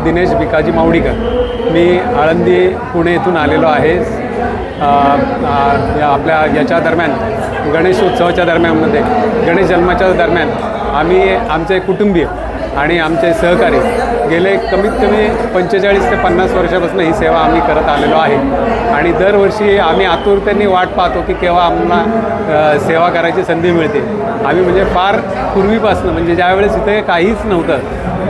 दिनेश भिकाजी मावडीकर। मी आळंदी पुणे येथून आलेलो आहे। आपल्या याच्या दरम्यान गणेश उत्सवाच्या दरम्यानमध्ये गणेश जन्माच्या दरम्यान आम्ही आमचे कुटुंबीय आणि आमचे सहकारी गेले कमीत कमी 45 ते 50 वर्षापासून ही सेवा आम्ही करत आलेलो आहे आणि दरवर्षी आम्ही आतुरतेने वाट पाहतो की केव्हा आम्हाला सेवा करायची संधी मिळते। आम्ही म्हणजे फार पूर्वीपासून म्हणजे ज्यावेळेस इथे काहीच नव्हतं,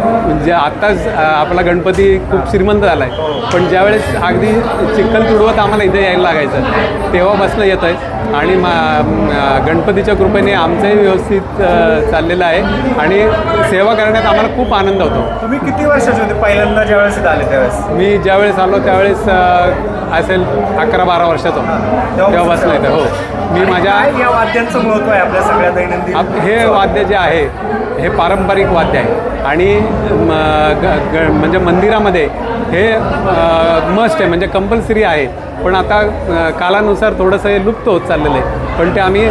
म्हणजे आत्ताच आपला गणपती खूप श्रीमंत झाला आहे, पण ज्यावेळेस अगदी चिखल तुडवत आम्हाला इथे यायला लागायचं तेव्हापासून येत आहे आणि गणपतीच्या कृपेने आमचंही व्यवस्थित चाललेलं आहे आणि सेवा करण्यात आम्हाला खूप आनंद होतो। तुम्ही किती वर्षाचे होते पहिल्यांदा ज्यावेळेस इथे आले त्यावेळेस? मी ज्यावेळेस आलो त्यावेळेस असेल 11-12 वर्षाचा तेव्हापासून येतं। हो, मी माझ्या या वाद्यांचं महत्त्व आहे आपल्या सगळ्या दैनंदिन? हे वाद्य जे आहे हे पारंपरिक वाद्य आहे आणि म्हणजे मंदिरामध्ये हे मस्ट आहे, म्हणजे कंपल्सरी आहे, पण आता कालानुसार थोडंसं हे लुप्त होत चाललेलं आहे, पण ते आम्ही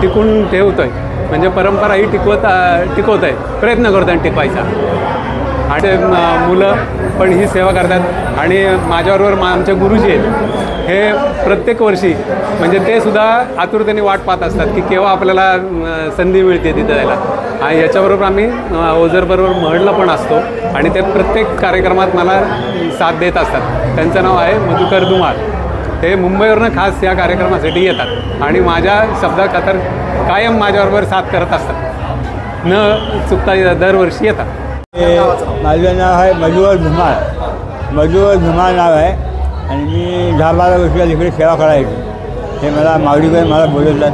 टिकून ठेवतो आहे, म्हणजे परंपरा ही टिकवत आहे, प्रयत्न करतो आहे टिकवायचा। आणि मुलं पण ही सेवा करतात आणि माझ्याबरोबर आमचे गुरुजी आहेत, हे प्रत्येक वर्षी म्हणजे ते सुद्धा आतुरतेने वाट पाहत असतात की केव्हा आपल्याला संधी मिळते तिथे जायला। आणि याच्याबरोबर आम्ही ओझरबरोबर महडला पण असतो आणि ते प्रत्येक कार्यक्रमात मला साथ देत असतात। त्यांचं नाव आहे मधुकर धुमाळ। ते मुंबईवरनं खास या कार्यक्रमासाठी येतात आणि माझ्या शब्दाखातर कायम माझ्याबरोबर साथ करत असतात, न चुकता दरवर्षी येतात। माझं नाव आहे मधुकर धुमाळ नाव आहे आणि मी 10-12 वर्षाला इकडे सेवा करायची। ते मला मावडीकर मला बोलवतात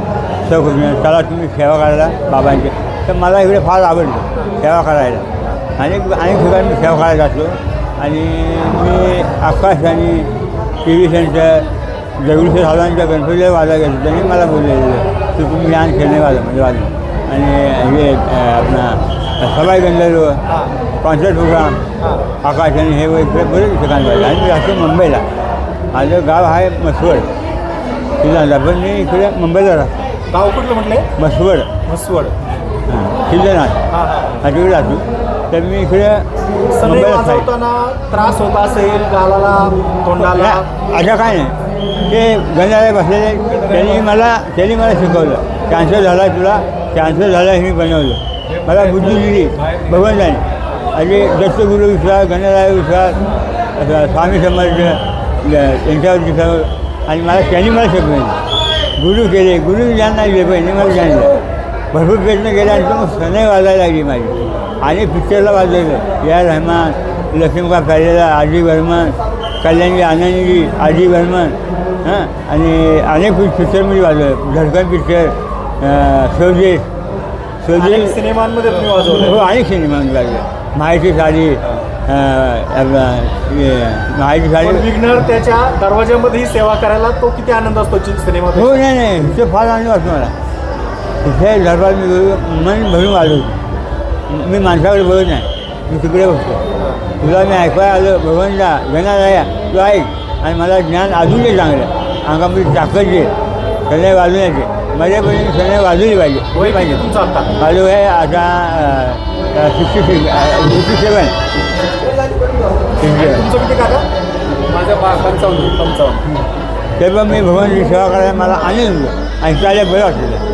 चला तुम्ही सेवा करायला बाबांची, तर मला इकडे फार आवडतं सेवा करायला। अनेक ठिकाणी मी सेवा करायला जातो आणि मी आकाश आणि TV सेंटर दगडूशेठ साहेबांच्या गणपतीला वाजा घेतो, त्यांनी मला बोललेलं की तुम्ही या खेळणे म्हणजे वाजव आणि हे आपला सबाई गंधर्व कॉन्सर्ट प्रोग्राम आकाश आणि हे इकडे बरेच ठिकाण पाहिजे। आणि मी राहतो मुंबईला, माझं गाव आहे मसवड सिद्धनाथ, पण मी इकडे मुंबईला राहतो। गाव कुठलं म्हटलं? मसवड सिद्धनाथ हा तिकडे राहतो, तर मी इकडे मुंबईला वाजवताना त्रास होत असेल गालाला तोंडाला? असं काय नाही, ते गणराया बसलेले त्यांनी मला शिकवलं, कॅन्सर झाला तुला, कॅन्सर झाला हे मी बनवलं, मला बुद्धी दिली भगवंताने। आणि दत्तगुरू विश्वास, गणराया विश्वास, स्वामी समर्थ यांच्यावर विश्वास, आणि त्यांनी मला शिकवलं, गुरु केले, गुरु ज्यांना दिले पाहिजे मला जाणलं, भरपूर प्रयत्न केल्यानंतर मग सनई वाजायला लागली माझी आणि पिक्चरला वाजवलं या रहमान, लक्ष्मीकांत प्यारेलाल, आर.डी. बर्मन, कल्याणजी आनंदजी, आर.डी. बर्मन आणि अनेक पिक्चरमध्ये वाजवलं, धडकन पिक्चर, स्वदेश सिनेमांमध्ये तुम्ही वाजवलं? हो, अनेक सिनेमांमध्ये वाजवलं, माहिती साडी, माहिती साडी। विघ्नर त्याच्या दरवाज्यामध्येही सेवा करायला तो किती आनंद असतो सिनेमात? हो, नाही इथे फार आनंद वाटतो मला, तिथे दरबार मी मन भरून वाजवतो, मी माणसाकडे बघत नाही, मी तिकडे बघतो, तुला मी ऐकायला आलो भगवंता गणाराया तू ऐक आणि मला ज्ञान अजून ते चांगलं, अंगामध्ये ताकद दे सनई वाजवण्याचे, माझ्यापर्यंत सनई वाजवली पाहिजे। तुमचं आता माझं आहे आता 67। तुमचं किती काका? माझं 55. तेव्हा मी भगवानची सेवा करायला मला आनंद होतो आणि त्याला बरं वाटलं।